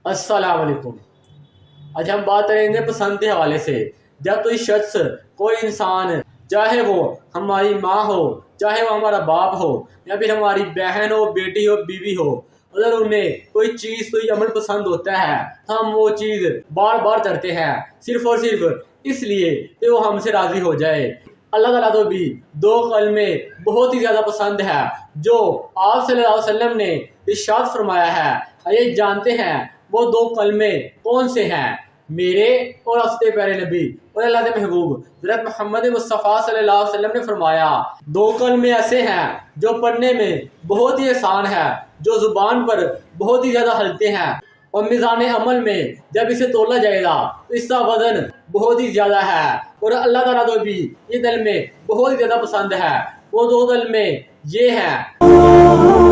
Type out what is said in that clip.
السلام علیکم۔ آج ہم بات کریں گے پسند کے حوالے سے۔ جب کوئی شخص، کوئی انسان، چاہے وہ ہماری ماں ہو، چاہے وہ ہمارا باپ ہو، یا پھر ہماری بہن ہو، بیٹی ہو، بیوی ہو، اگر انہیں کوئی چیز، کوئی عمل پسند ہوتا ہے، ہم وہ چیز بار بار کرتے ہیں صرف اور صرف اس لیے کہ وہ ہم سے راضی ہو جائے۔ اللہ تعالیٰ کو بھی دو کلمے بہت ہی زیادہ پسند ہے جو آپ صلی اللہ علیہ وسلم نے ارشاد فرمایا ہے۔ یہ جانتے ہیں وہ دو کلمے کون سے ہیں؟ میرے اور ہفتے پیارے نبی اور اللہ کے محبوب حضرت محمد مصطفیٰ صلی اللہ علیہ وسلم نے فرمایا، دو کلمے ایسے ہیں جو پڑھنے میں بہت ہی آسان ہے، جو زبان پر بہت ہی زیادہ ہلتے ہیں، اور میزان عمل میں جب اسے تولا جائے گا تو اس کا وزن بہت ہی زیادہ ہے، اور اللہ تعالیٰ کو بھی یہ کلمے بہت ہی زیادہ پسند ہے۔ وہ دو کلمے یہ ہیں۔